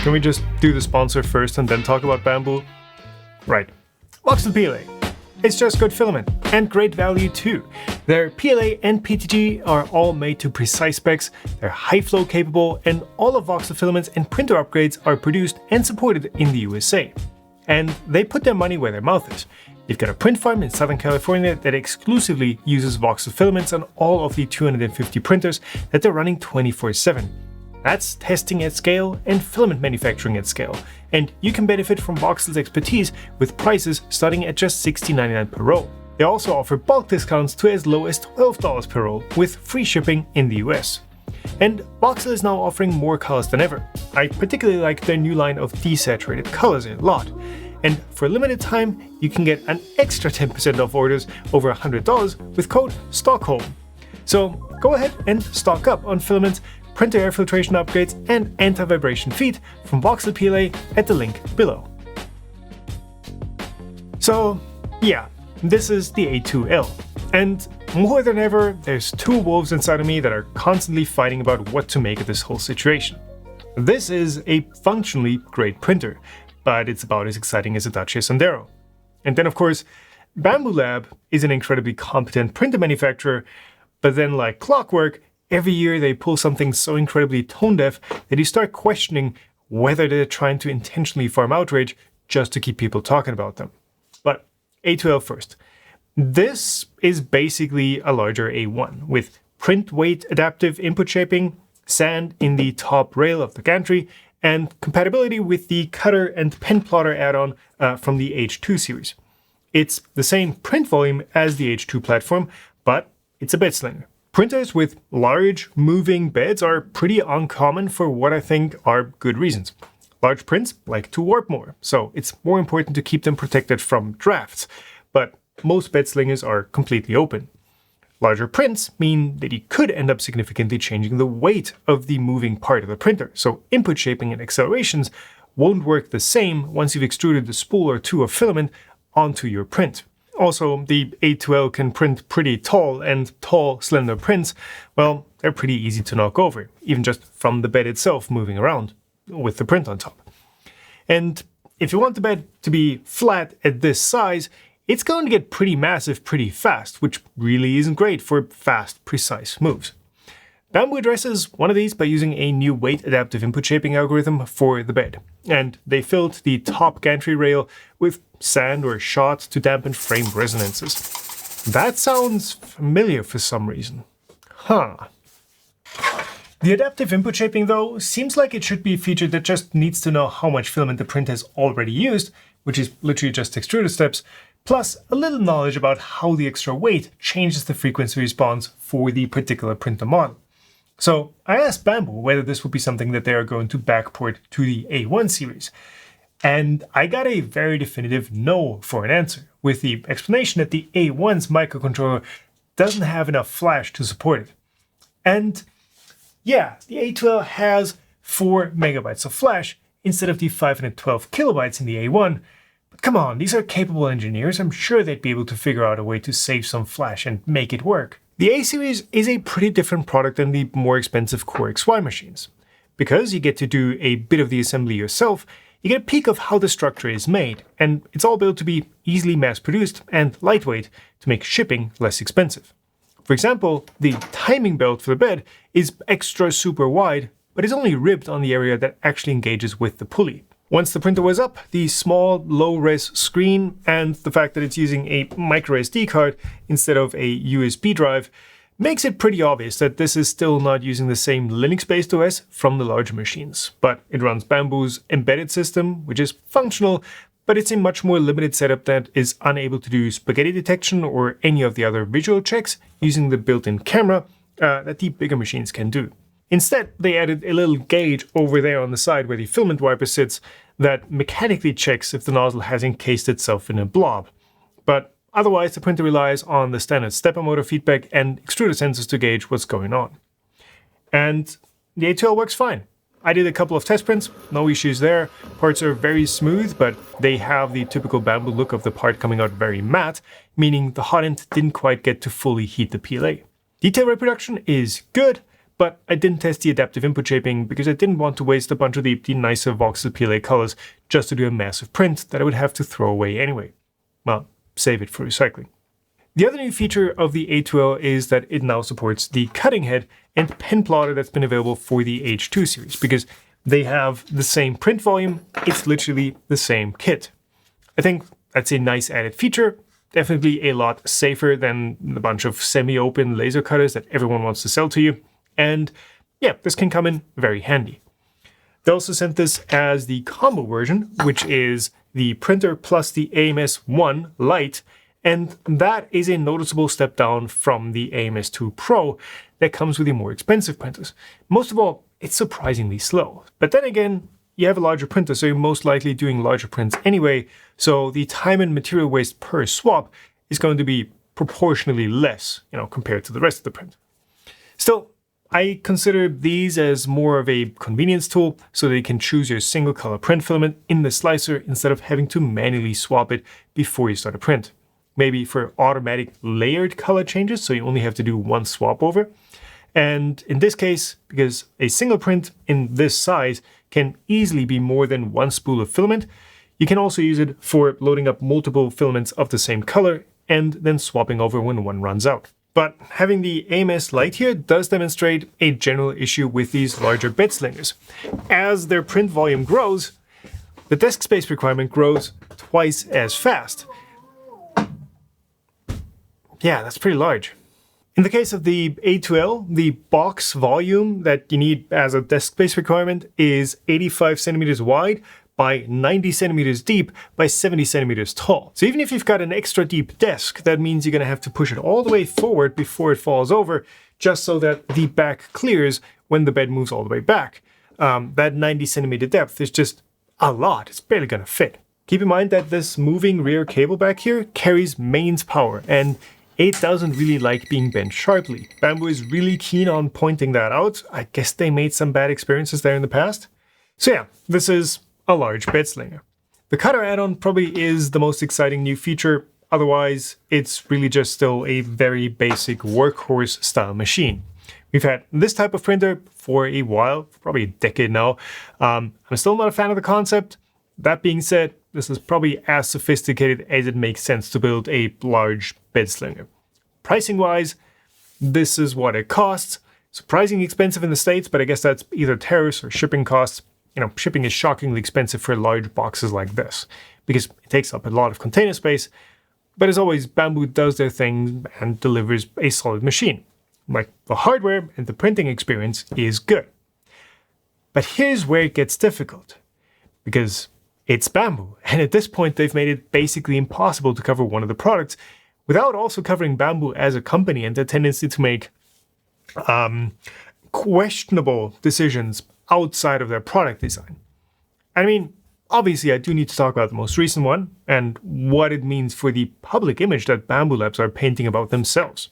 Can we just do the sponsor first and then talk about Bambu? Right. Voxel PLA. It's just good filament, and great value too. Their PLA and PTG are all made to precise specs, they're high flow capable, and all of Voxel filaments and printer upgrades are produced and supported in the USA. And they put their money where their mouth is. They've got a print farm in Southern California that exclusively uses Voxel filaments on all of the 250 printers that they're running 24/7. That's testing at scale and filament manufacturing at scale, and you can benefit from Voxel's expertise with prices starting at just $60.99 per roll. They also offer bulk discounts to as low as $12 per roll, with free shipping in the US. And Voxel is now offering more colors than ever. I particularly like their new line of desaturated colors a lot. And for a limited time, you can get an extra 10% off orders over $100 with code STOCKHOLM. So go ahead and stock up on filaments, printer air filtration upgrades, and anti-vibration feet from Voxel PLA at the link below. So yeah, this is the A2L. And more than ever, there's two wolves inside of me that are constantly fighting about what to make of this whole situation. This is a functionally great printer, but it's about as exciting as a Dacia Sandero. And then of course, Bambu Lab is an incredibly competent printer manufacturer, but then like clockwork, every year they pull something so incredibly tone-deaf that you start questioning whether they're trying to intentionally farm outrage just to keep people talking about them. But A2L first. This is basically a larger A1 with print weight adaptive input shaping, sand in the top rail of the gantry, and compatibility with the cutter and pen plotter add-on from the H2 series. It's the same print volume as the H2 platform, but it's a bed slinger. Printers with large moving beds are pretty uncommon for what I think are good reasons. Large prints like to warp more, so it's more important to keep them protected from drafts, but most bed slingers are completely open. Larger prints mean that you could end up significantly changing the weight of the moving part of the printer, so input shaping and accelerations won't work the same once you've extruded a spool or two of filament onto your print. Also, the A2L can print pretty tall, and tall, slender prints, well, they're pretty easy to knock over, even just from the bed itself moving around, with the print on top. And if you want the bed to be flat at this size, it's going to get pretty massive pretty fast, which really isn't great for fast, precise moves. Bambu addresses one of these by using a new weight adaptive input shaping algorithm for the bed, and they filled the top gantry rail with sand or shot to dampen frame resonances. That sounds familiar for some reason. Huh. The adaptive input shaping, though, seems like it should be a feature that just needs to know how much filament the print has already used, which is literally just extruder steps, plus a little knowledge about how the extra weight changes the frequency response for the particular printer model. So I asked Bambu whether this would be something that they are going to backport to the A1 series. And I got a very definitive no for an answer, with the explanation that the A1's microcontroller doesn't have enough flash to support it. And yeah, the A2L has 4 megabytes of flash instead of the 512 kilobytes in the A1. But come on, these are capable engineers. I'm sure they'd be able to figure out a way to save some flash and make it work. The A series is a pretty different product than the more expensive Core XY machines. Because you get to do a bit of the assembly yourself, you get a peek of how the structure is made, and it's all built to be easily mass-produced and lightweight to make shipping less expensive. For example, the timing belt for the bed is extra super wide, but is only ribbed on the area that actually engages with the pulley. Once the printer was up, the small, low-res screen and the fact that it's using a microSD card instead of a USB drive makes it pretty obvious that this is still not using the same Linux-based OS from the larger machines. But it runs Bambu's embedded system, which is functional, but it's a much more limited setup that is unable to do spaghetti detection or any of the other visual checks using the built-in camera that the bigger machines can do. Instead, they added a little gauge over there on the side where the filament wiper sits that mechanically checks if the nozzle has encased itself in a blob. But otherwise, the printer relies on the standard stepper motor feedback and extruder sensors to gauge what's going on. And the A2L works fine. I did a couple of test prints, no issues there. Parts are very smooth, but they have the typical Bambu look of the part coming out very matte, meaning the hot end didn't quite get to fully heat the PLA. Detail reproduction is good, but I didn't test the adaptive input shaping because I didn't want to waste a bunch of the nicer voxel PLA colors just to do a massive print that I would have to throw away anyway. Well, save it for recycling. The other new feature of the A2L is that it now supports the cutting head and pen plotter that's been available for the H2 series, because they have the same print volume, it's literally the same kit. I think that's a nice added feature, definitely a lot safer than the bunch of semi-open laser cutters that everyone wants to sell to you, and yeah, this can come in very handy. They also sent this as the combo version, which is the printer plus the AMS-1 Lite, and that is a noticeable step down from the AMS-2 Pro that comes with the more expensive printers. Most of all, it's surprisingly slow. But then again, you have a larger printer, so you're most likely doing larger prints anyway, so the time and material waste per swap is going to be proportionally less, compared to the rest of the print. Still, I consider these as more of a convenience tool so that you can choose your single color print filament in the slicer instead of having to manually swap it before you start a print. Maybe for automatic layered color changes, so you only have to do one swap over. And in this case, because a single print in this size can easily be more than one spool of filament, you can also use it for loading up multiple filaments of the same color and then swapping over when one runs out. But having the AMS Lite here does demonstrate a general issue with these larger bed slingers. As their print volume grows, the disk space requirement grows twice as fast. Yeah, that's pretty large. In the case of the A2L, the box volume that you need as a disk space requirement is 85 centimeters wide by 90 centimeters deep by 70 centimeters tall. So even if you've got an extra deep desk, that means you're going to have to push it all the way forward before it falls over, just so that the back clears when the bed moves all the way back. That 90 centimeter depth is just a lot. It's barely going to fit. Keep in mind that this moving rear cable back here carries mains power, and it doesn't really like being bent sharply. Bambu is really keen on pointing that out. I guess they made some bad experiences there in the past. So yeah, this is a large bed slinger. The cutter add-on probably is the most exciting new feature. Otherwise, it's really just still a very basic workhorse style machine. We've had this type of printer for a while, probably a decade now. I'm still not a fan of the concept. That being said, this is probably as sophisticated as it makes sense to build a large bed slinger. Pricing wise, this is what it costs. Surprisingly expensive in the States, but I guess that's either tariffs or shipping costs. Shipping is shockingly expensive for large boxes like this because it takes up a lot of container space. But as always, Bambu does their thing and delivers a solid machine. Like, the hardware and the printing experience is good. But here's where it gets difficult, because it's Bambu, and at this point they've made it basically impossible to cover one of the products without also covering Bambu as a company and their tendency to make questionable decisions outside of their product design. I mean, obviously I do need to talk about the most recent one and what it means for the public image that Bambu Labs are painting about themselves.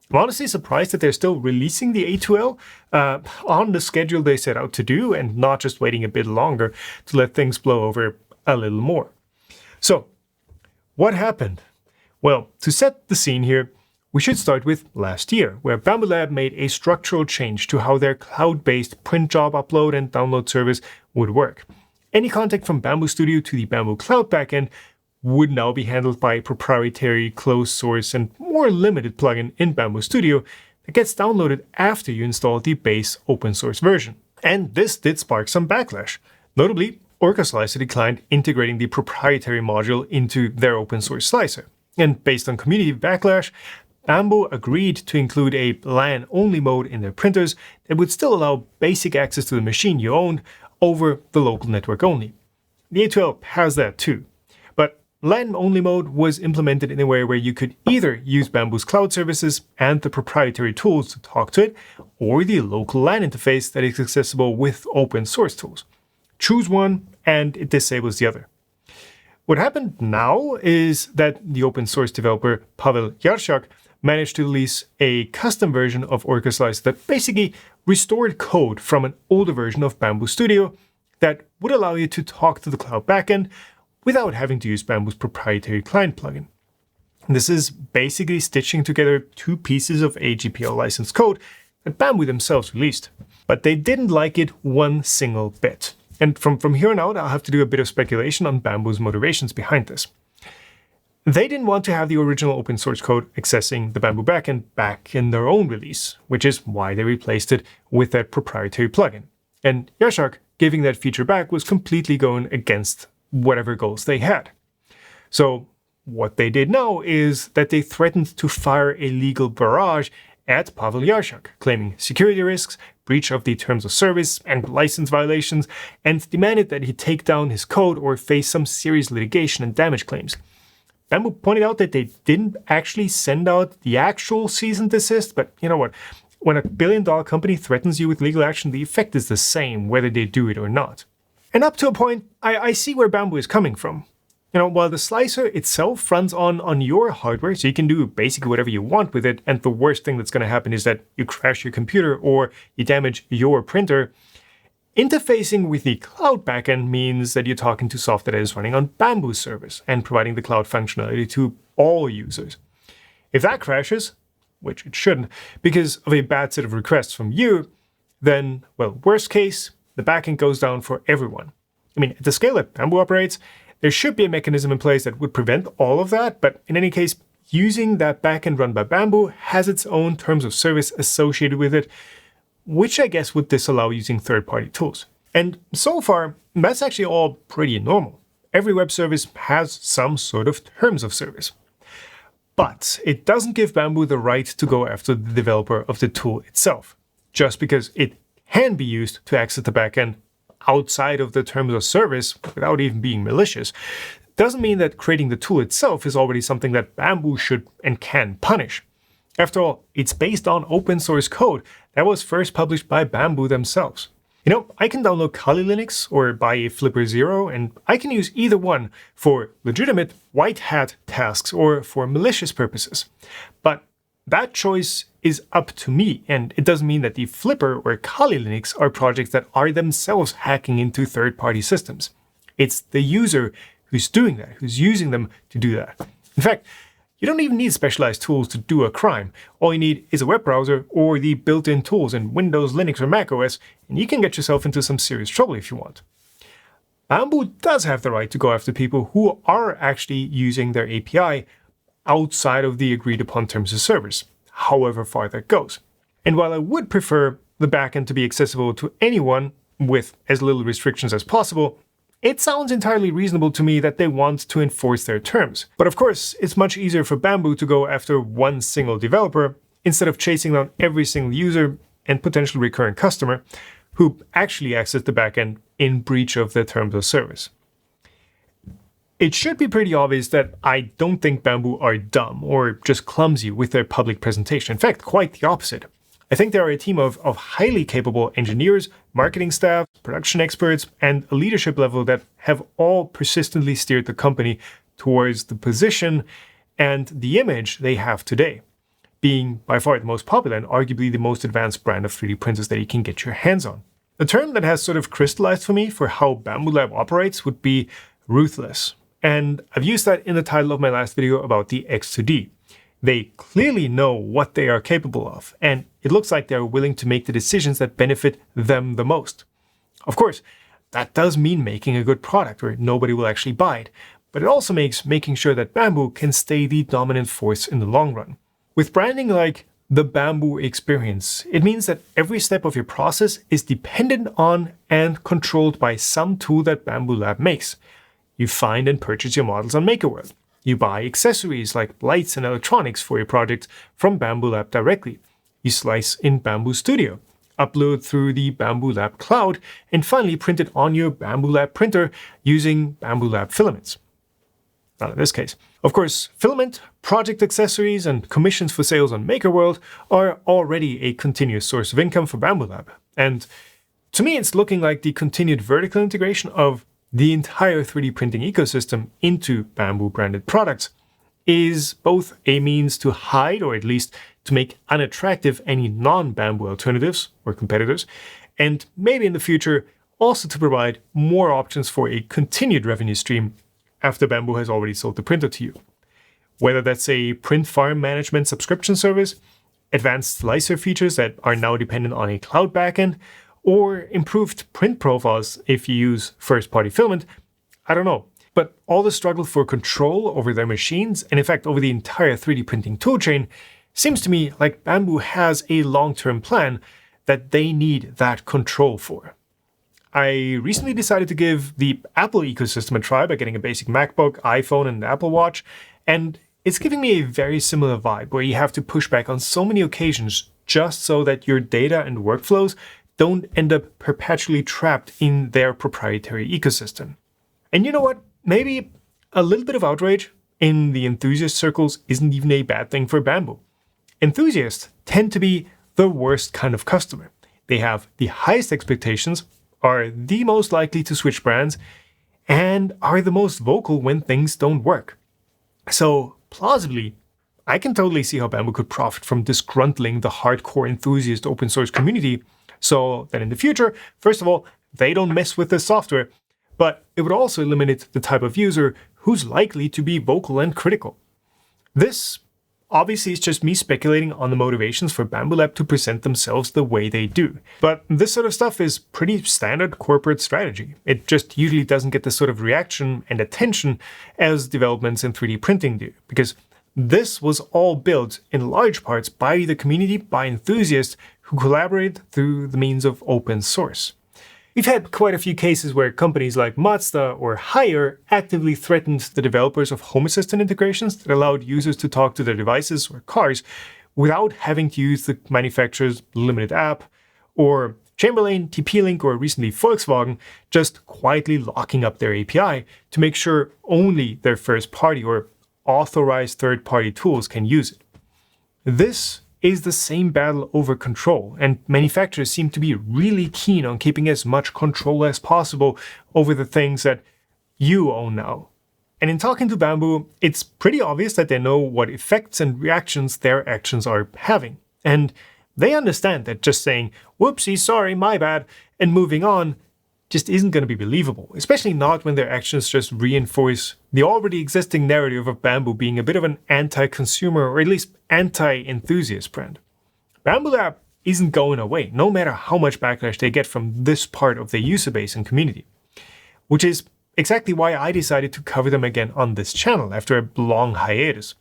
I'm honestly surprised that they're still releasing the A2L on the schedule they set out to do and not just waiting a bit longer to let things blow over a little more. So, what happened? Well, to set the scene here, we should start with last year, where Bambu Lab made a structural change to how their cloud-based print job upload and download service would work. Any contact from Bambu Studio to the Bambu Cloud backend would now be handled by a proprietary, closed source, and more limited plugin in Bambu Studio that gets downloaded after you install the base open source version. And this did spark some backlash. Notably, Orca Slicer declined integrating the proprietary module into their open source slicer. And based on community backlash, Bambu agreed to include a LAN-only mode in their printers that would still allow basic access to the machine you owned over the local network only. The A2L has that too. But LAN-only mode was implemented in a way where you could either use Bambu's cloud services and the proprietary tools to talk to it, or the local LAN interface that is accessible with open source tools. Choose one and it disables the other. What happened now is that the open source developer Pavel Yarchak managed to release a custom version of Orca Slicer that basically restored code from an older version of Bambu Studio that would allow you to talk to the cloud backend without having to use Bambu's proprietary client plugin. This is basically stitching together two pieces of AGPL licensed code that Bambu themselves released. But they didn't like it one single bit. And from here on out, I'll have to do a bit of speculation on Bambu's motivations behind this. They didn't want to have the original open source code accessing the Bambu backend back in their own release, which is why they replaced it with that proprietary plugin. And Yashak giving that feature back was completely going against whatever goals they had. So what they did now is that they threatened to fire a legal barrage at Pavel Yashak, claiming security risks, breach of the terms of service, and license violations, and demanded that he take down his code or face some serious litigation and damage claims. Bambu pointed out that they didn't actually send out the actual cease and desist, but you know what? When a billion-dollar company threatens you with legal action, the effect is the same whether they do it or not. And up to a point, I see where Bambu is coming from. You know, while the slicer itself runs on your hardware, so you can do basically whatever you want with it, and the worst thing that's going to happen is that you crash your computer or you damage your printer, interfacing with the cloud backend means that you're talking to software that is running on Bambu servers and providing the cloud functionality to all users. If that crashes, which it shouldn't, because of a bad set of requests from you, then, well, worst case, the backend goes down for everyone. I mean, at the scale that Bambu operates, there should be a mechanism in place that would prevent all of that, but in any case, using that backend run by Bambu has its own terms of service associated with it, which I guess would disallow using third-party tools. And so far, that's actually all pretty normal. Every web service has some sort of terms of service. But it doesn't give Bambu the right to go after the developer of the tool itself, just because it can be used to access the backend outside of the terms of service without even being malicious, doesn't mean that creating the tool itself is already something that Bambu should and can punish. After all, it's based on open source code that was first published by Bambu themselves. You know, I can download Kali Linux or buy a Flipper Zero, and I can use either one for legitimate white hat tasks or for malicious purposes. But that choice is up to me, and it doesn't mean that the Flipper or Kali Linux are projects that are themselves hacking into third-party systems. It's the user who's doing that, who's using them to do that. In fact, you don't even need specialized tools to do a crime. All you need is a web browser or the built-in tools in Windows, Linux, or macOS, and you can get yourself into some serious trouble if you want. Bambu does have the right to go after people who are actually using their API outside of the agreed-upon terms of service, however far that goes. And while I would prefer the backend to be accessible to anyone with as little restrictions as possible, it sounds entirely reasonable to me that they want to enforce their terms. But of course, it's much easier for Bambu to go after one single developer instead of chasing down every single user and potential recurrent customer who actually access the backend in breach of their terms of service. It should be pretty obvious that I don't think Bambu are dumb or just clumsy with their public presentation. In fact, quite the opposite. I think they are a team of highly capable engineers, marketing staff, production experts, and a leadership level that have all persistently steered the company towards the position and the image they have today, being by far the most popular and arguably the most advanced brand of 3D printers that you can get your hands on. The term that has sort of crystallized for me for how Bambu Lab operates would be ruthless. And I've used that in the title of my last video about the X2D. They clearly know what they are capable of, and it looks like they're willing to make the decisions that benefit them the most. Of course, that does mean making a good product where nobody will actually buy it, but it also makes making sure that Bambu can stay the dominant force in the long run. With branding like the Bambu experience, it means that every step of your process is dependent on and controlled by some tool that Bambu Lab makes. You find and purchase your models on MakerWorld. You buy accessories like lights and electronics for your projects from Bambu Lab directly. You slice in Bambu Studio, upload through the Bambu Lab cloud, and finally print it on your Bambu Lab printer using Bambu Lab filaments. Not in this case. Of course, filament, project accessories, and commissions for sales on MakerWorld are already a continuous source of income for Bambu Lab. And to me, it's looking like the continued vertical integration of the entire 3D printing ecosystem into Bambu branded products is both a means to hide, or at least to make unattractive, any non-Bambu alternatives or competitors, and maybe in the future also to provide more options for a continued revenue stream after Bambu has already sold the printer to you. Whether that's a print farm management subscription service, advanced slicer features that are now dependent on a cloud backend, or improved print profiles if you use first-party filament, I don't know. But all the struggle for control over their machines, and in fact over the entire 3D printing toolchain, seems to me like Bambu has a long-term plan that they need that control for. I recently decided to give the Apple ecosystem a try by getting a basic MacBook, iPhone, and Apple Watch, and it's giving me a very similar vibe where you have to push back on so many occasions just so that your data and workflows don't end up perpetually trapped in their proprietary ecosystem. And you know what? Maybe a little bit of outrage in the enthusiast circles isn't even a bad thing for Bambu. Enthusiasts tend to be the worst kind of customer. They have the highest expectations, are the most likely to switch brands, and are the most vocal when things don't work. So, plausibly, I can totally see how Bambu could profit from disgruntling the hardcore enthusiast open source community, so that in the future, first of all, they don't mess with the software, but it would also eliminate the type of user who's likely to be vocal and critical. This obviously is just me speculating on the motivations for Bambu Lab to present themselves the way they do. But this sort of stuff is pretty standard corporate strategy. It just usually doesn't get the sort of reaction and attention as developments in 3D printing do, because this was all built in large parts by the community, by enthusiasts who collaborate through the means of open source. We've had quite a few cases where companies like Mazda or Haier actively threatened the developers of Home Assistant integrations that allowed users to talk to their devices or cars without having to use the manufacturer's limited app, or Chamberlain, TP-Link, or recently Volkswagen just quietly locking up their API to make sure only their first-party or authorized third-party tools can use it. This is the same battle over control, and manufacturers seem to be really keen on keeping as much control as possible over the things that you own now. And in talking to Bambu, it's pretty obvious that they know what effects and reactions their actions are having. And they understand that just saying, whoopsie, sorry, my bad, and moving on just isn't going to be believable, especially not when their actions just reinforce the already existing narrative of Bambu being a bit of an anti-consumer or at least anti-enthusiast brand. Bambu Lab isn't going away, no matter how much backlash they get from this part of their user base and community. Which is exactly why I decided to cover them again on this channel after a long hiatus.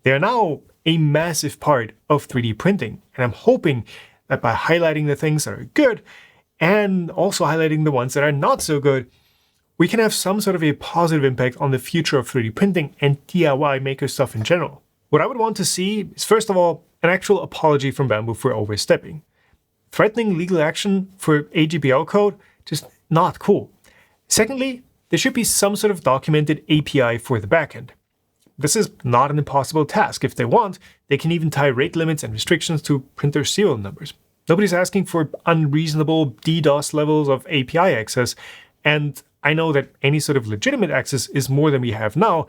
They are now a massive part of 3D printing, and I'm hoping that by highlighting the things that are good, and also highlighting the ones that are not so good, we can have some sort of a positive impact on the future of 3D printing and DIY maker stuff in general. What I would want to see is, first of all, an actual apology from Bambu for overstepping. Threatening legal action for AGPL code, just not cool. Secondly, there should be some sort of documented API for the backend. This is not an impossible task. If they want, they can even tie rate limits and restrictions to printer serial numbers. Nobody's asking for unreasonable DDoS levels of API access, and I know that any sort of legitimate access is more than we have now,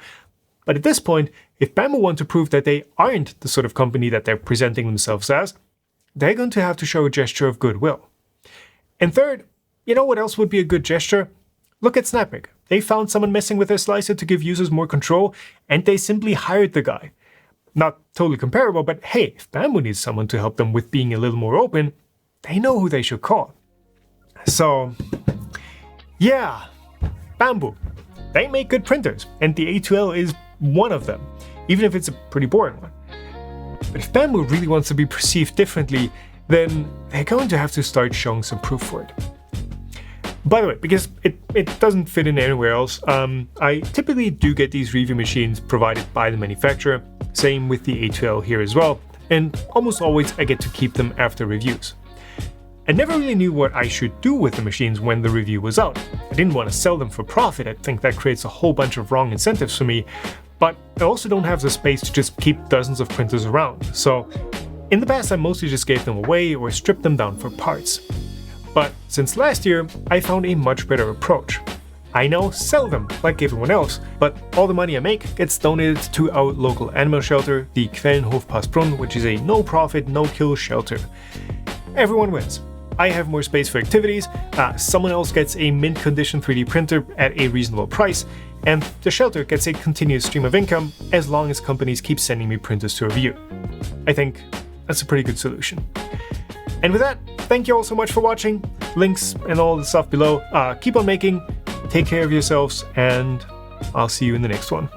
but at this point, if Bambu want to prove that they aren't the sort of company that they're presenting themselves as, they're going to have to show a gesture of goodwill. And third, you know what else would be a good gesture? Look at Snappic. They found someone messing with their slicer to give users more control, and they simply hired the guy. Not totally comparable, but hey, if Bambu needs someone to help them with being a little more open, they know who they should call. So, yeah, Bambu. They make good printers, and the A2L is one of them, even if it's a pretty boring one. But if Bambu really wants to be perceived differently, then they're going to have to start showing some proof for it. By the way, because it doesn't fit in anywhere else, I typically do get these review machines provided by the manufacturer, same with the A2L here as well, and almost always I get to keep them after reviews. I never really knew what I should do with the machines when the review was out. I didn't want to sell them for profit, I think that creates a whole bunch of wrong incentives for me, but I also don't have the space to just keep dozens of printers around, so in the past I mostly just gave them away or stripped them down for parts. But since last year, I found a much better approach. I now sell them like everyone else, but all the money I make gets donated to our local animal shelter, the Quellenhof Passbrunn, which is a no-profit, no-kill shelter. Everyone wins. I have more space for activities, someone else gets a mint-condition 3D printer at a reasonable price, and the shelter gets a continuous stream of income as long as companies keep sending me printers to review. I think that's a pretty good solution. And with that, thank you all so much for watching. Links and all the stuff below. Keep on making, take care of yourselves, and I'll see you in the next one.